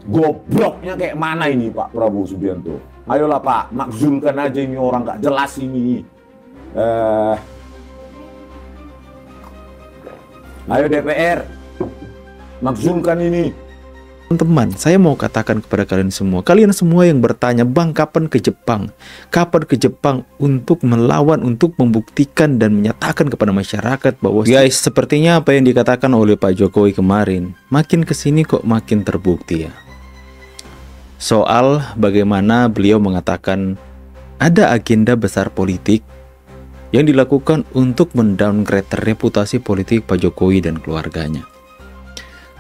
Gobloknya kayak mana ini Pak Prabowo Subianto? Ayolah Pak, makzulkan aja ini orang gak jelas ini. Ayo DPR, makzulkan ini. Teman-teman, saya mau katakan kepada kalian semua yang bertanya, Bang, kapan ke Jepang? Kapan ke Jepang untuk melawan, untuk membuktikan dan menyatakan kepada masyarakat bahwa guys, sepertinya apa yang dikatakan oleh Pak Jokowi kemarin, makin kesini kok makin terbukti ya. Soal bagaimana beliau mengatakan ada agenda besar politik yang dilakukan untuk mendowngrade reputasi politik Pak Jokowi dan keluarganya.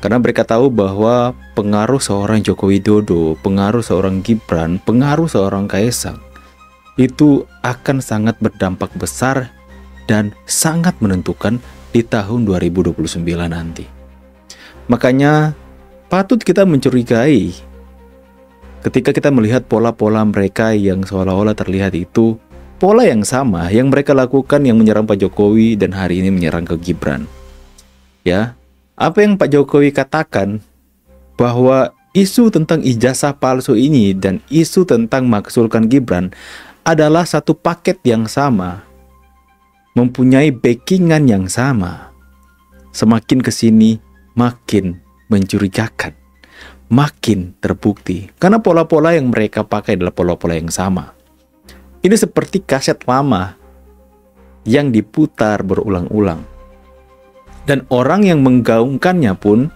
Karena mereka tahu bahwa pengaruh seorang Joko Widodo, pengaruh seorang Gibran, pengaruh seorang Kaesang itu akan sangat berdampak besar dan sangat menentukan di tahun 2029 nanti. Makanya patut kita mencurigai ketika kita melihat pola-pola mereka yang seolah-olah terlihat itu pola yang sama yang mereka lakukan yang menyerang Pak Jokowi dan hari ini menyerang ke Gibran. Ya. Apa yang Pak Jokowi katakan bahwa isu tentang ijazah palsu ini dan isu tentang maksulkan Gibran adalah satu paket yang sama, mempunyai backingan yang sama. Semakin kesini makin mencurigakan, makin terbukti karena pola-pola yang mereka pakai adalah pola-pola yang sama. Ini seperti kaset lama yang diputar berulang-ulang. Dan orang yang menggaungkannya pun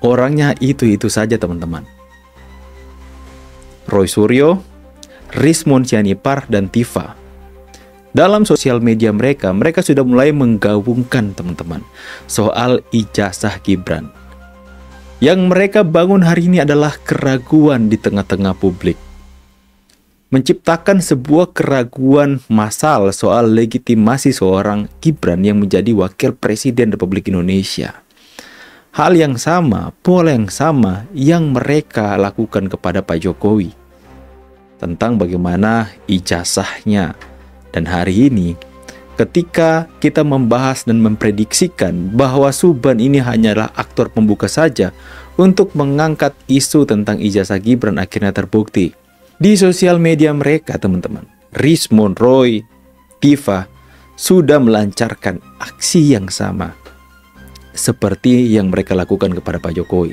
orangnya itu-itu saja teman-teman. Roy Suryo, Rismon Sianipar, dan Tifa. Dalam sosial media mereka sudah mulai menggaungkan teman-teman soal ijazah Gibran. Yang mereka bangun hari ini adalah keraguan di tengah-tengah publik. Menciptakan sebuah keraguan massal soal legitimasi seorang Gibran yang menjadi wakil presiden Republik Indonesia. Hal yang sama, pola yang sama yang mereka lakukan kepada Pak Jokowi tentang bagaimana ijazahnya. Dan hari ini ketika kita membahas dan memprediksikan bahwa Subhan ini hanyalah aktor pembuka saja untuk mengangkat isu tentang ijazah Gibran, akhirnya terbukti. Di sosial media mereka teman-teman, Rismon, Roy, Tifa sudah melancarkan aksi yang sama seperti yang mereka lakukan kepada Pak Jokowi.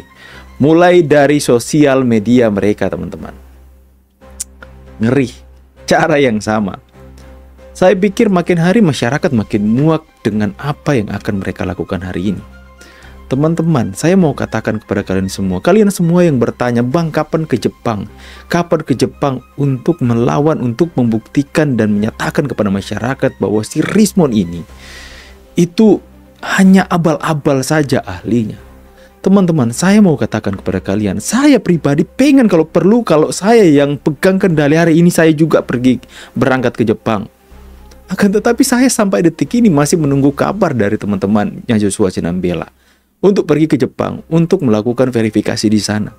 Mulai dari sosial media mereka teman-teman. Ngeri, cara yang sama. Saya pikir makin hari masyarakat makin muak dengan apa yang akan mereka lakukan hari ini. Teman-teman, saya mau katakan kepada kalian semua yang bertanya, Bang, kapan ke Jepang? Kapan ke Jepang untuk melawan, untuk membuktikan dan menyatakan kepada masyarakat bahwa si Rismon ini itu hanya abal-abal saja ahlinya. Teman-teman, saya mau katakan kepada kalian, saya pribadi pengen kalau perlu, kalau saya yang pegang kendali hari ini, saya juga pergi berangkat ke Jepang. Akan tetapi saya sampai detik ini masih menunggu kabar dari teman-temannya Joshua Sinambela untuk pergi ke Jepang, untuk melakukan verifikasi di sana.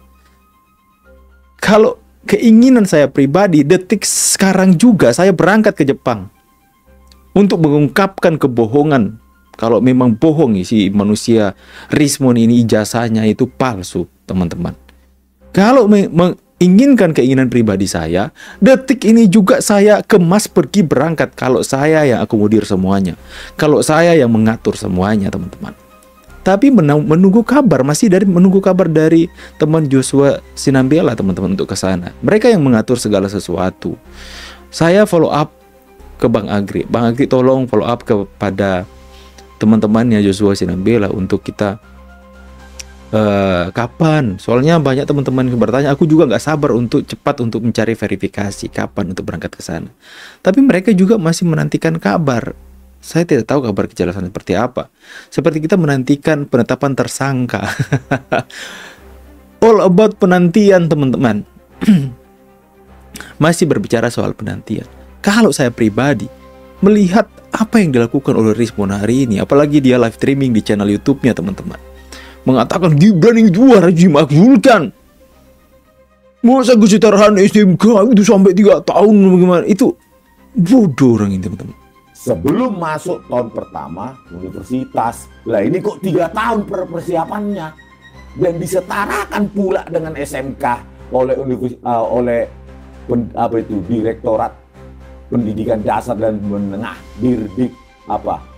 Kalau keinginan saya pribadi, detik sekarang juga saya berangkat ke Jepang untuk mengungkapkan kebohongan. Kalau memang bohong si manusia Rismon ini ijazahnya itu palsu, teman-teman. Kalau menginginkan keinginan pribadi saya, detik ini juga saya kemas pergi berangkat. Kalau saya yang akomodir semuanya, kalau saya yang mengatur semuanya, teman-teman. Tapi menunggu kabar, menunggu kabar dari teman Joshua Sinambela teman-teman untuk ke sana. Mereka yang mengatur segala sesuatu. Saya follow up ke Bang Agri. Bang Agri tolong follow up kepada teman-temannya Joshua Sinambela untuk kita kapan. Soalnya banyak teman-teman yang bertanya, aku juga nggak sabar untuk cepat untuk mencari verifikasi kapan untuk berangkat ke sana. Tapi mereka juga masih menantikan kabar. Saya tidak tahu kabar kejelasan seperti apa. Seperti kita menantikan penetapan tersangka. All about penantian teman-teman. Masih berbicara soal penantian. Kalau saya pribadi melihat apa yang dilakukan oleh Rismon hari ini, apalagi dia live streaming di channel YouTube-nya teman-teman, mengatakan Gibran yang juara dimakzulkan. Masa kesetaraan SMK itu sampai 3 tahun bagaimana? Itu bodoh orang ini teman-teman. Sebelum masuk tahun pertama universitas, lah ini kok 3 tahun persiapannya. dan disetarakan pula dengan SMK oleh Direktorat Pendidikan Dasar dan Menengah,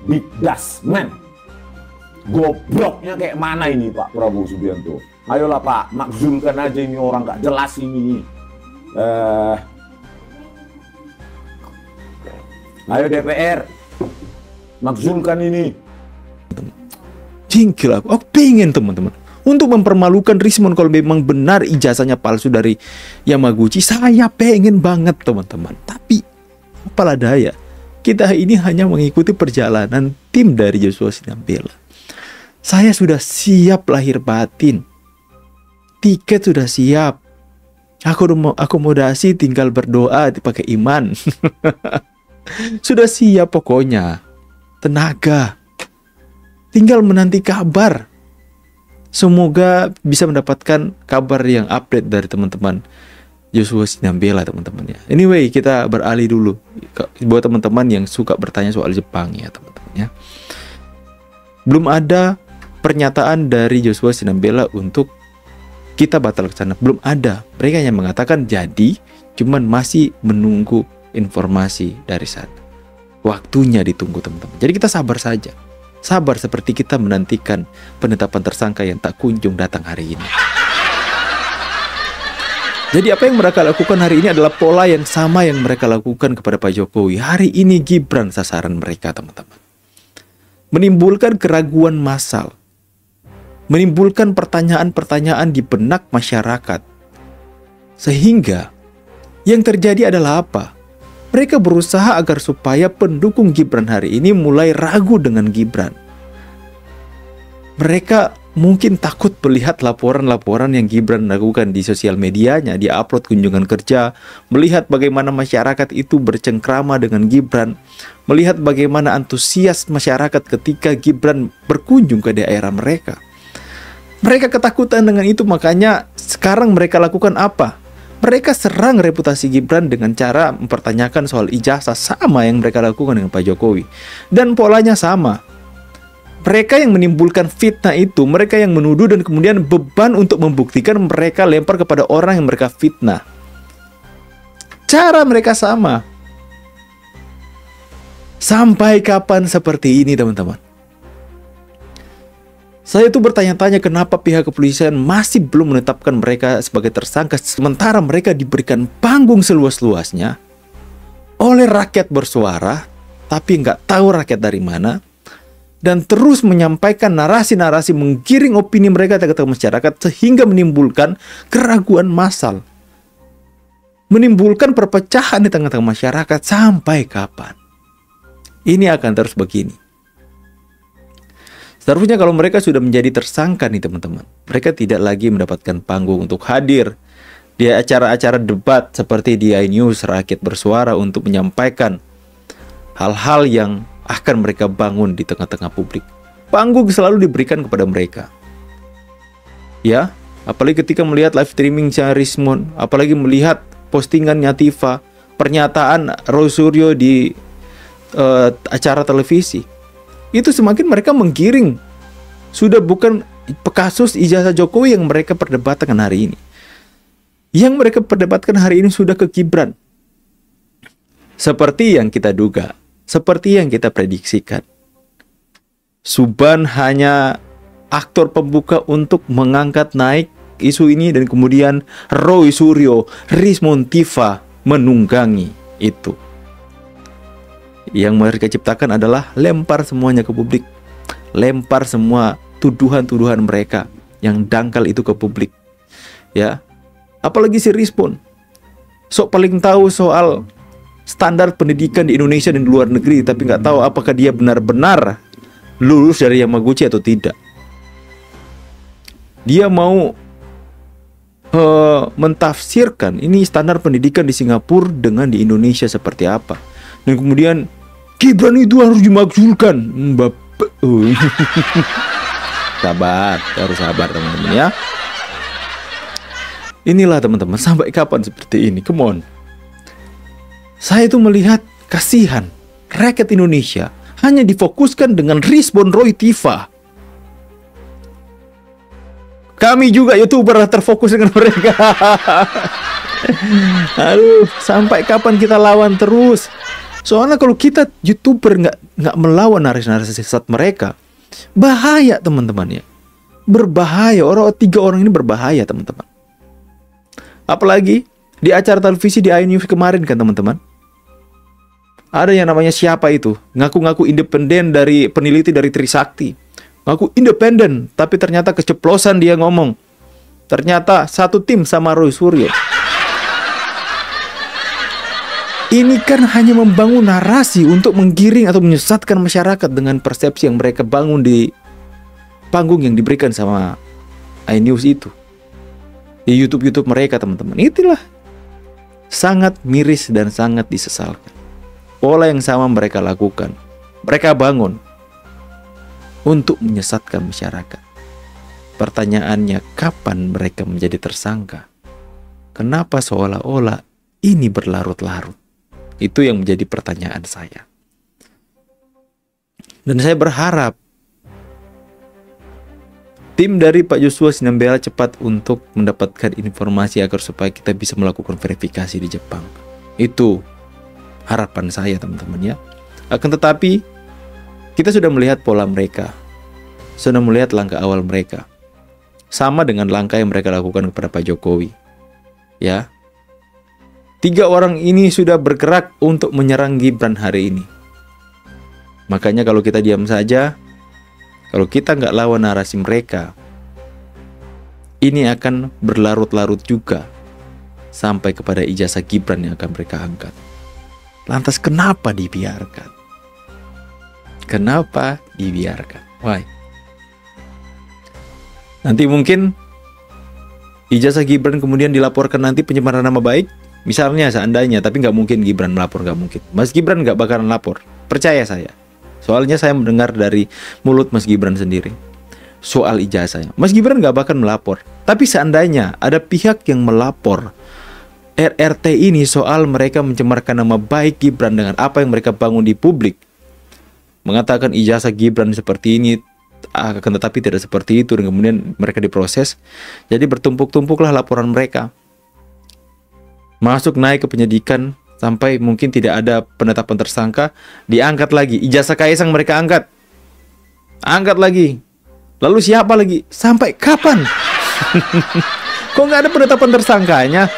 Dikdasmen. Gobloknya kayak mana ini Pak Prabowo Subianto? Ayolah Pak, makzulkan aja ini orang nggak jelas ini. Ayo DPR, makzulkan ini. Jingkil aku pengen teman-teman untuk mempermalukan Rismon kalau memang benar ijazahnya palsu dari Yamaguchi. Saya pengen banget teman-teman. Tapi apalah daya, kita ini hanya mengikuti perjalanan tim dari Joshua Sinambela. Saya sudah siap lahir batin, tiket sudah siap, aku mau akomodasi, tinggal berdoa dipakai iman. Sudah siap pokoknya, tenaga, tinggal menanti kabar. Semoga bisa mendapatkan kabar yang update dari teman-teman Joshua Sinambela teman-teman ya. Anyway, kita beralih dulu buat teman-teman yang suka bertanya soal Jepang ya teman-teman ya. Belum ada pernyataan dari Joshua Sinambela untuk kita batal ke sana, belum ada. Mereka hanya mengatakan jadi, cuman masih menunggu informasi dari sana. Waktunya ditunggu teman-teman. Jadi kita sabar saja. Sabar seperti kita menantikan penetapan tersangka yang tak kunjung datang hari ini. Jadi apa yang mereka lakukan hari ini adalah pola yang sama yang mereka lakukan kepada Pak Jokowi. Hari ini Gibran sasaran mereka teman-teman. Menimbulkan keraguan massal. Menimbulkan pertanyaan-pertanyaan di benak masyarakat. Sehingga yang terjadi adalah apa? Mereka berusaha agar supaya pendukung Gibran hari ini mulai ragu dengan Gibran. Mereka mungkin takut melihat laporan-laporan yang Gibran lakukan di sosial medianya, dia upload kunjungan kerja, melihat bagaimana masyarakat itu bercengkrama dengan Gibran, melihat bagaimana antusias masyarakat ketika Gibran berkunjung ke daerah mereka. Mereka ketakutan dengan itu, makanya sekarang mereka lakukan apa? Mereka serang reputasi Gibran dengan cara mempertanyakan soal ijazah, sama yang mereka lakukan dengan Pak Jokowi. Dan polanya sama. Mereka yang menimbulkan fitnah itu, mereka yang menuduh dan kemudian beban untuk membuktikan mereka lempar kepada orang yang mereka fitnah. Cara mereka sama. Sampai kapan seperti ini teman-teman? Saya itu bertanya-tanya kenapa pihak kepolisian masih belum menetapkan mereka sebagai tersangka sementara mereka diberikan panggung seluas-luasnya oleh rakyat bersuara, tapi nggak tahu rakyat dari mana, dan terus menyampaikan narasi-narasi menggiring opini mereka ke masyarakat sehingga menimbulkan keraguan massal, menimbulkan perpecahan di tengah-tengah masyarakat. Sampai kapan? Ini akan terus begini. Seharusnya kalau mereka sudah menjadi tersangka nih teman-teman, mereka tidak lagi mendapatkan panggung untuk hadir di acara-acara debat seperti di iNews Rakyat Bersuara untuk menyampaikan hal-hal yang akan mereka bangun di tengah-tengah publik. Panggung selalu diberikan kepada mereka. Ya, apalagi ketika melihat live streaming Rismon, apalagi melihat postingannya Tifa, pernyataan Roy Suryo di acara televisi. Itu semakin mereka menggiring. Sudah bukan kasus ijazah Jokowi yang mereka perdebatkan hari ini. Yang mereka perdebatkan hari ini sudah ke Gibran. Seperti yang kita duga, seperti yang kita prediksikan. Subhan hanya aktor pembuka untuk mengangkat naik isu ini, dan kemudian Roy Suryo, Rismon Tifa menunggangi itu. Yang mereka ciptakan adalah lempar semuanya ke publik. Lempar semua tuduhan-tuduhan mereka yang dangkal itu ke publik. Ya. Apalagi si Rismon. Sok paling tahu soal standar pendidikan di Indonesia dan di luar negeri, tapi nggak tahu apakah dia benar-benar lulus dari Yamaguchi atau tidak. Dia mau mentafsirkan ini standar pendidikan di Singapura dengan di Indonesia seperti apa. Dan kemudian Gibran itu harus dimakzulkan. Sabar, harus sabar teman-teman ya. Inilah teman-teman, sampai kapan seperti ini? Come on. Saya itu melihat kasihan rakyat Indonesia hanya difokuskan dengan Rismon Roy Tifa. Kami juga YouTuber terfokus dengan mereka. Aduh, sampai kapan kita lawan terus? Soalnya kalau kita YouTuber nggak melawan narasi-narasi sesat mereka, bahaya teman-teman ya. Berbahaya, tiga orang ini berbahaya teman-teman. Apalagi di acara televisi di iNews kemarin kan teman-teman, ada yang namanya siapa itu, ngaku-ngaku independen dari peneliti dari Trisakti, ngaku independen, tapi ternyata keceplosan dia ngomong. Ternyata satu tim sama Roy Suryo. Ini kan hanya membangun narasi untuk menggiring atau menyesatkan masyarakat dengan persepsi yang mereka bangun di panggung yang diberikan sama iNews itu. Di YouTube mereka teman-teman. Itulah sangat miris dan sangat disesalkan. Pola yang sama mereka lakukan. Mereka bangun untuk menyesatkan masyarakat. Pertanyaannya, kapan mereka menjadi tersangka? Kenapa seolah-olah ini berlarut-larut? Itu yang menjadi pertanyaan saya. Dan saya berharap tim dari Pak Joshua Sinambela cepat untuk mendapatkan informasi agar supaya kita bisa melakukan verifikasi di Jepang. Itu harapan saya teman-teman ya. Akan tetapi kita sudah melihat pola mereka, sudah melihat langkah awal mereka, sama dengan langkah yang mereka lakukan kepada Pak Jokowi. Ya, 3 orang ini sudah bergerak untuk menyerang Gibran hari ini. Makanya kalau kita diam saja, kalau kita nggak lawan narasi mereka, ini akan berlarut-larut juga sampai kepada ijazah Gibran yang akan mereka angkat. Lantas kenapa dibiarkan? Kenapa dibiarkan? Why? Nanti mungkin ijazah Gibran kemudian dilaporkan nanti pencemaran nama baik. Misalnya seandainya, tapi nggak mungkin Gibran melapor, nggak mungkin. Mas Gibran nggak bakalan lapor, percaya saya. Soalnya saya mendengar dari mulut Mas Gibran sendiri soal ijazahnya. Mas Gibran nggak bakal melapor. Tapi seandainya ada pihak yang melapor RRT ini soal mereka mencemarkan nama baik Gibran dengan apa yang mereka bangun di publik, mengatakan ijazah Gibran seperti ini, akan tetapi tidak seperti itu, dan kemudian mereka diproses. Jadi bertumpuk-tumpuklah laporan mereka. Masuk naik ke penyidikan sampai mungkin tidak ada penetapan tersangka, diangkat lagi. Ijazah Kaisang mereka angkat lagi. Lalu siapa lagi? Sampai kapan? Kok nggak ada penetapan tersangkanya?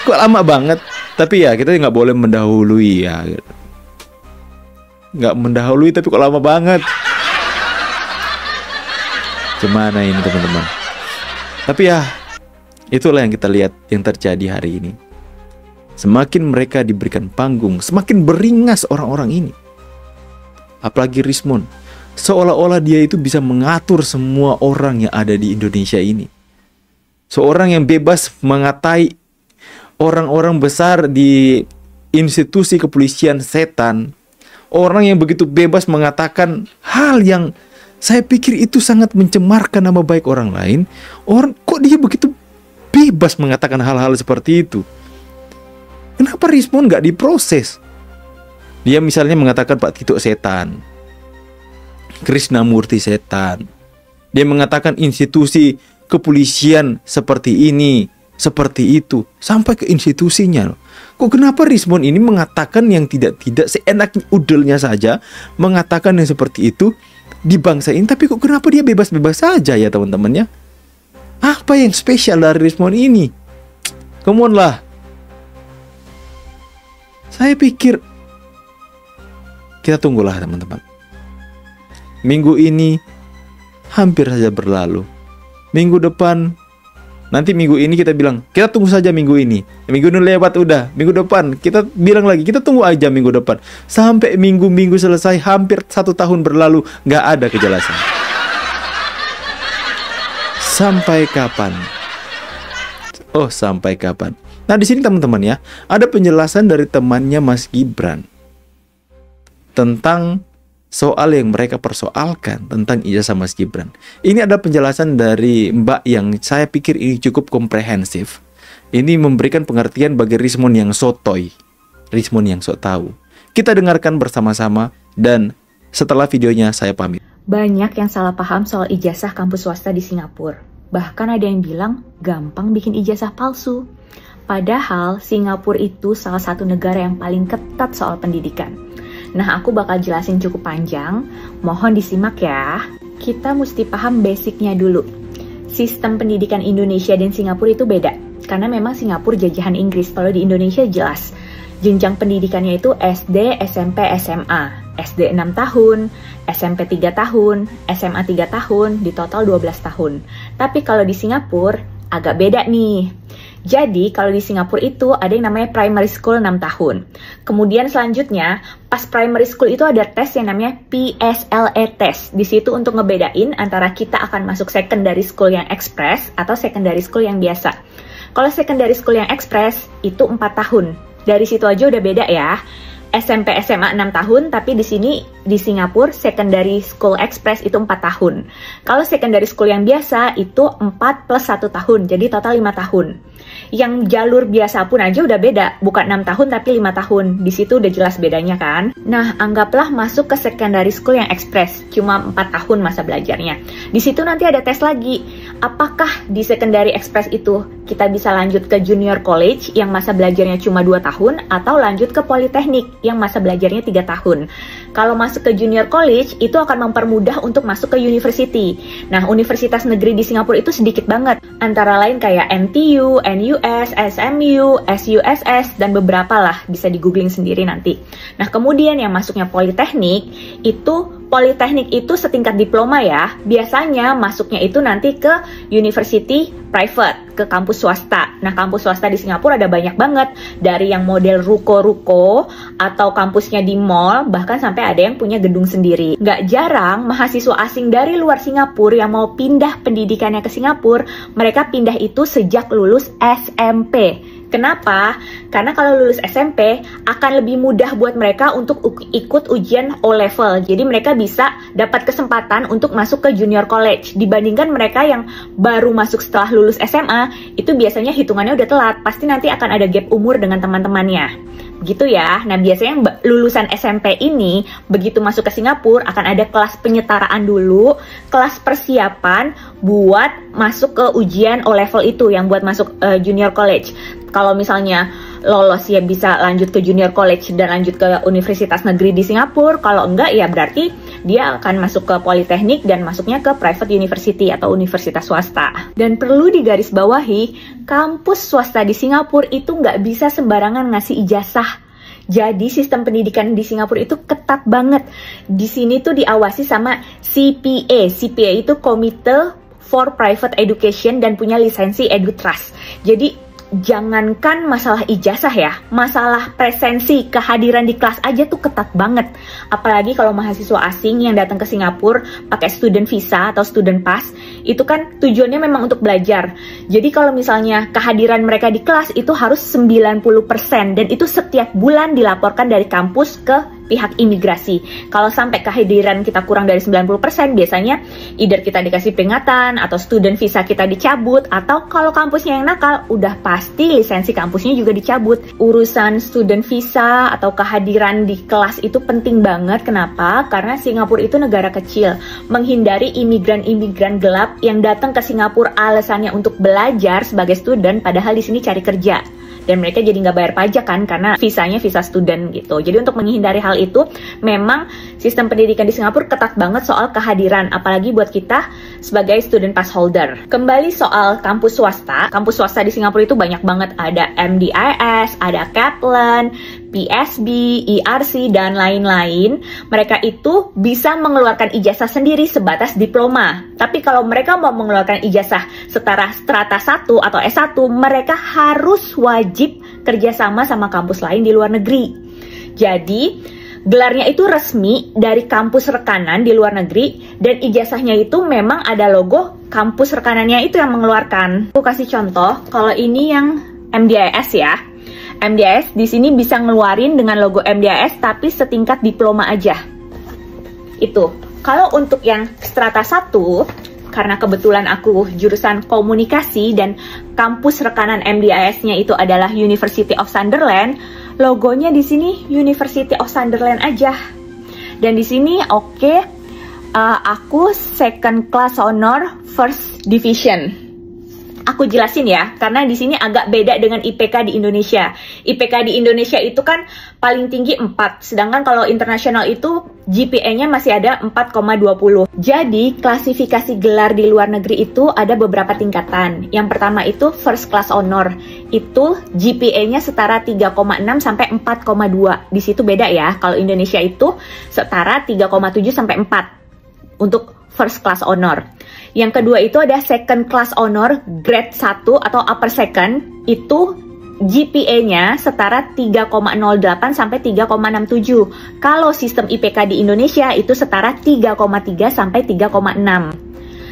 Kok lama banget? Tapi ya kita nggak boleh mendahului ya. Nggak mendahului tapi kok lama banget. Gimana ini teman-teman? Tapi ya itulah yang kita lihat yang terjadi hari ini. Semakin mereka diberikan panggung, semakin beringas orang-orang ini. Apalagi Rismon, seolah-olah dia itu bisa mengatur semua orang yang ada di Indonesia ini. Seorang yang bebas mengatai orang-orang besar di institusi kepolisian setan. Orang yang begitu bebas mengatakan hal yang saya pikir itu sangat mencemarkan nama baik orang lain. Kok dia begitu bebas mengatakan hal-hal seperti itu? Kenapa Rismon nggak diproses? Dia misalnya mengatakan Pak Tito setan, Krisnamurti setan. Dia mengatakan institusi kepolisian seperti ini, seperti itu, sampai ke institusinya. Kok kenapa Rismon ini mengatakan yang tidak-tidak, seenaknya udelnya saja mengatakan yang seperti itu di bangsa ini? Tapi kok kenapa dia bebas-bebas saja ya teman-teman ya? Apa yang spesial dari Rismon ini? Come on lah. Saya pikir kita tunggulah teman-teman. Minggu ini hampir saja berlalu. Minggu depan, nanti minggu ini kita bilang kita tunggu saja minggu ini. Minggu ini lewat udah. Minggu depan kita bilang lagi kita tunggu aja minggu depan. Sampai minggu-minggu selesai, hampir 1 tahun berlalu, nggak ada kejelasan. Sampai kapan? Oh, sampai kapan? Nah di sini teman-teman ya, ada penjelasan dari temannya Mas Gibran tentang soal yang mereka persoalkan tentang ijazah Mas Gibran. Ini ada penjelasan dari Mbak yang saya pikir ini cukup komprehensif. Ini memberikan pengertian bagi Rismon yang sotoy, Rismon yang sok tahu. Kita dengarkan bersama-sama dan setelah videonya saya pamit. Banyak yang salah paham soal ijazah kampus swasta di Singapura. Bahkan ada yang bilang gampang bikin ijazah palsu. Padahal Singapura itu salah satu negara yang paling ketat soal pendidikan. Nah, aku bakal jelasin cukup panjang, mohon disimak ya. Kita mesti paham basicnya dulu. Sistem pendidikan Indonesia dan Singapura itu beda, karena memang Singapura jajahan Inggris, kalau di Indonesia jelas. Jenjang pendidikannya itu SD, SMP, SMA. SD 6 tahun, SMP 3 tahun, SMA 3 tahun, di total 12 tahun. Tapi kalau di Singapura, agak beda nih. Jadi, kalau di Singapura itu ada yang namanya primary school 6 tahun. Kemudian selanjutnya, pas primary school itu ada tes yang namanya PSLE test. Di situ untuk ngebedain antara kita akan masuk secondary school yang express atau secondary school yang biasa. Kalau secondary school yang express itu 4 tahun. Dari situ aja udah beda ya. SMP SMA 6 tahun, tapi di sini di Singapura secondary school express itu 4 tahun. Kalau secondary school yang biasa itu 4 plus 1 tahun, jadi total 5 tahun. Yang jalur biasa pun aja udah beda, bukan 6 tahun tapi 5 tahun. Di situ udah jelas bedanya kan? Nah, anggaplah masuk ke secondary school yang express, cuma 4 tahun masa belajarnya. Di situ nanti ada tes lagi. Apakah di secondary express itu kita bisa lanjut ke junior college yang masa belajarnya cuma 2 tahun atau lanjut ke politeknik yang masa belajarnya 3 tahun. Kalau masuk ke junior college itu akan mempermudah untuk masuk ke university. Nah, universitas negeri di Singapura itu sedikit banget. Antara lain kayak NTU, NUS, SMU, SUSS, dan beberapa lah, bisa di googling sendiri nanti. Nah, kemudian yang masuknya politeknik itu politeknik itu setingkat diploma ya. Biasanya masuknya itu nanti ke university private, ke kampus swasta. Nah, kampus swasta di Singapura ada banyak banget. Dari yang model ruko-ruko atau kampusnya di mall, bahkan sampai ada yang punya gedung sendiri. Nggak jarang mahasiswa asing dari luar Singapura yang mau pindah pendidikannya ke Singapura, mereka pindah itu sejak lulus SMP. Kenapa? Karena kalau lulus SMP akan lebih mudah buat mereka untuk ikut ujian O-level. Jadi mereka bisa dapat kesempatan untuk masuk ke junior college. Dibandingkan mereka yang baru masuk setelah lulus SMA, itu biasanya hitungannya udah telat. Pasti nanti akan ada gap umur dengan teman-temannya. Gitu ya. Nah, biasanya yang lulusan SMP ini begitu masuk ke Singapura akan ada kelas penyetaraan dulu, kelas persiapan buat masuk ke ujian O-level itu yang buat masuk junior college. Kalau misalnya lolos ya bisa lanjut ke junior college dan lanjut ke universitas negeri di Singapura. Kalau enggak ya berarti dia akan masuk ke politeknik dan masuknya ke private university atau universitas swasta. Dan perlu digarisbawahi, kampus swasta di Singapura itu nggak bisa sembarangan ngasih ijazah. Jadi sistem pendidikan di Singapura itu ketat banget. Di sini tuh diawasi sama CPA. CPA itu Committee for Private Education dan punya lisensi EduTrust. Jadi jangankan masalah ijazah ya, masalah presensi, kehadiran di kelas aja tuh ketat banget. Apalagi kalau mahasiswa asing yang datang ke Singapura pakai student visa atau student pass, itu kan tujuannya memang untuk belajar. Jadi kalau misalnya kehadiran mereka di kelas itu harus 90% dan itu setiap bulan dilaporkan dari kampus ke pihak imigrasi. Kalau sampai kehadiran kita kurang dari 90%, biasanya either kita dikasih peringatan atau student visa kita dicabut, atau kalau kampusnya yang nakal, udah pasti lisensi kampusnya juga dicabut. Urusan student visa atau kehadiran di kelas itu penting banget. Kenapa? Karena Singapura itu negara kecil. Menghindari imigran-imigran gelap yang datang ke Singapura alasannya untuk belajar sebagai student, padahal di sini cari kerja. Dan mereka jadi nggak bayar pajak kan, karena visanya visa student gitu. Jadi untuk menghindari hal itu, memang sistem pendidikan di Singapura ketat banget soal kehadiran, apalagi buat kita sebagai student pass holder. Kembali soal kampus swasta di Singapura itu banyak banget. Ada MDIS, ada Kaplan, PSB, ERC, dan lain-lain. Mereka itu bisa mengeluarkan ijazah sendiri sebatas diploma. Tapi kalau mereka mau mengeluarkan ijazah setara strata 1 atau S1, mereka harus wajib kerjasama sama kampus lain di luar negeri. Jadi, gelarnya itu resmi dari kampus rekanan di luar negeri, dan ijazahnya itu memang ada logo kampus rekanannya itu yang mengeluarkan. Aku kasih contoh, kalau ini yang MDIS ya. MDIS di sini bisa ngeluarin dengan logo MDIS tapi setingkat diploma aja. Itu. Kalau untuk yang strata 1, karena kebetulan aku jurusan komunikasi dan kampus rekanan MDIS-nya itu adalah University of Sunderland, logonya di sini University of Sunderland aja. Dan di sini aku second class honor first division. Aku jelasin ya, karena di sini agak beda dengan IPK di Indonesia. IPK di Indonesia itu kan paling tinggi 4, sedangkan kalau internasional itu GPA-nya masih ada 4,20. Jadi, klasifikasi gelar di luar negeri itu ada beberapa tingkatan. Yang pertama itu First Class Honor. Itu GPA-nya setara 3,6 sampai 4,2. Di situ beda ya. Kalau Indonesia itu setara 3,7 sampai 4 untuk First Class Honor. Yang kedua itu ada Second Class Honor Grade 1 atau Upper Second. Itu GPA-nya setara 3,08 sampai 3,67. Kalau sistem IPK di Indonesia itu setara 3,3 sampai 3,6.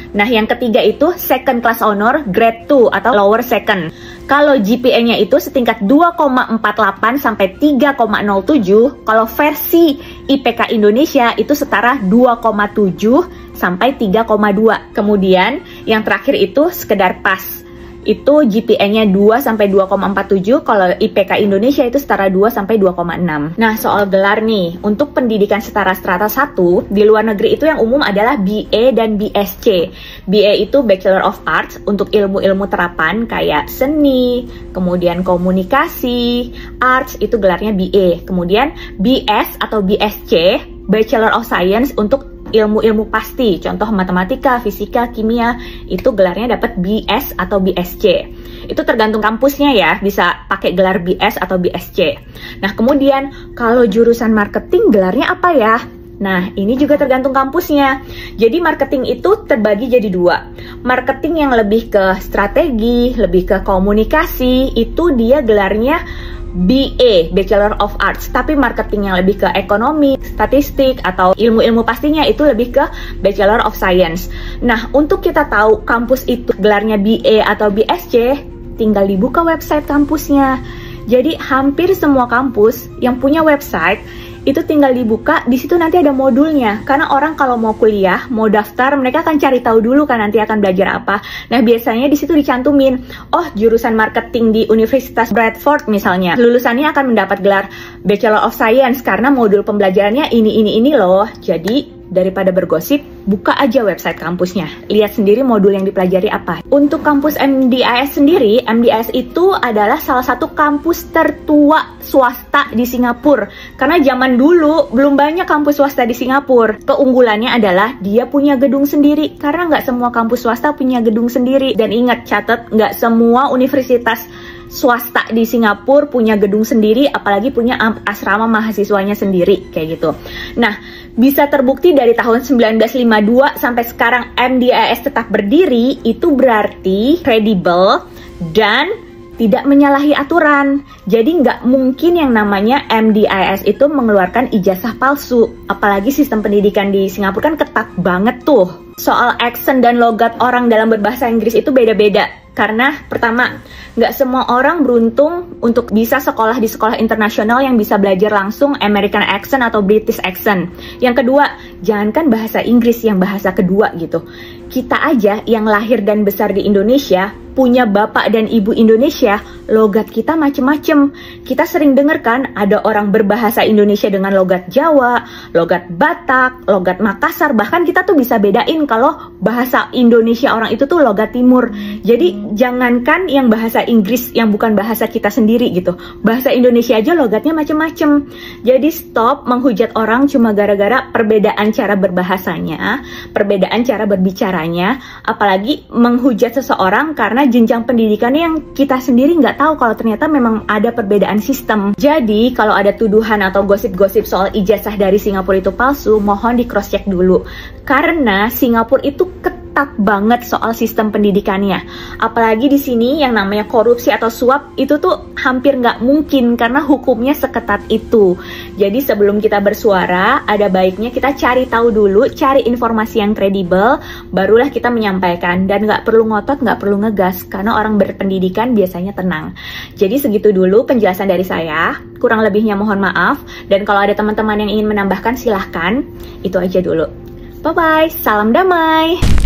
Nah, yang ketiga itu Second Class Honor Grade 2 atau Lower Second. Kalau GPA-nya itu setingkat 2,48 sampai 3,07. Kalau versi IPK Indonesia itu setara 2,7 sampai 3,2. Kemudian yang terakhir itu sekedar pas. Itu GPA-nya 2 sampai 2,47, kalau IPK Indonesia itu setara 2 sampai 2,6. Nah, soal gelar nih, untuk pendidikan setara strata 1 di luar negeri itu yang umum adalah BA dan BSc. BA itu Bachelor of Arts untuk ilmu-ilmu terapan kayak seni, kemudian komunikasi, arts itu gelarnya BA. Kemudian BS atau BSc, Bachelor of Science untuk ilmu-ilmu pasti, contoh matematika, fisika, kimia, itu gelarnya dapat BS atau BSc. Itu tergantung kampusnya ya, bisa pakai gelar BS atau BSc. Nah, kemudian kalau jurusan marketing gelarnya apa ya? Nah, ini juga tergantung kampusnya. Jadi marketing itu terbagi jadi 2. Marketing yang lebih ke strategi, lebih ke komunikasi, itu dia gelarnya BA, Bachelor of Arts. Tapi marketing yang lebih ke ekonomi, statistik, atau ilmu-ilmu pastinya itu lebih ke Bachelor of Science. Nah, untuk kita tahu kampus itu gelarnya BA atau BSc, tinggal dibuka website kampusnya. Jadi hampir semua kampus yang punya website itu tinggal dibuka, di situ nanti ada modulnya. Karena orang kalau mau kuliah, mau daftar, mereka akan cari tahu dulu kan nanti akan belajar apa. Nah, biasanya di situ dicantumin, oh jurusan marketing di Universitas Bradford misalnya, lulusannya akan mendapat gelar Bachelor of Science karena modul pembelajarannya ini loh. Jadi daripada bergosip, buka aja website kampusnya. Lihat sendiri modul yang dipelajari apa. Untuk kampus MDIS sendiri, MDIS itu adalah salah satu kampus tertua swasta di Singapura. Karena zaman dulu belum banyak kampus swasta di Singapura. Keunggulannya adalah dia punya gedung sendiri. Karena nggak semua kampus swasta punya gedung sendiri. Dan ingat, catat, nggak semua universitas swasta di Singapura punya gedung sendiri, apalagi punya asrama mahasiswanya sendiri, kayak gitu. Nah, bisa terbukti dari tahun 1952 sampai sekarang MDIS tetap berdiri, itu berarti kredibel dan tidak menyalahi aturan. Jadi nggak mungkin yang namanya MDIS itu mengeluarkan ijazah palsu. Apalagi sistem pendidikan di Singapura kan ketat banget tuh. Soal accent dan logat orang dalam berbahasa Inggris itu beda-beda. Karena pertama, nggak semua orang beruntung untuk bisa sekolah di sekolah internasional yang bisa belajar langsung American accent atau British accent. Yang kedua, jangankan bahasa Inggris yang bahasa kedua gitu. Kita aja yang lahir dan besar di Indonesia, punya bapak dan ibu Indonesia, logat kita macem-macem. Kita sering dengar kan ada orang berbahasa Indonesia dengan logat Jawa, logat Batak, logat Makassar. Bahkan kita tuh bisa bedain kalau bahasa Indonesia orang itu tuh logat Timur. Jadi jangankan yang bahasa Inggris yang bukan bahasa kita sendiri gitu. Bahasa Indonesia aja logatnya macem-macem. Jadi stop menghujat orang cuma gara-gara perbedaan cara berbahasanya, perbedaan cara berbicaranya, apalagi menghujat seseorang karena jenjang pendidikannya yang kita sendiri nggak tahu kalau ternyata memang ada perbedaan sistem. Jadi kalau ada tuduhan atau gosip-gosip soal ijazah dari Singapura itu palsu, mohon di cross check dulu. Karena Singapura itu ketat banget soal sistem pendidikannya. Apalagi di sini yang namanya korupsi atau suap itu tuh hampir nggak mungkin karena hukumnya seketat itu. Jadi sebelum kita bersuara, ada baiknya kita cari tahu dulu, cari informasi yang kredibel, barulah kita menyampaikan. Dan nggak perlu ngotot, nggak perlu ngegas, karena orang berpendidikan biasanya tenang. Jadi segitu dulu penjelasan dari saya. Kurang lebihnya mohon maaf. Dan kalau ada teman-teman yang ingin menambahkan silahkan. Itu aja dulu. Bye-bye, salam damai.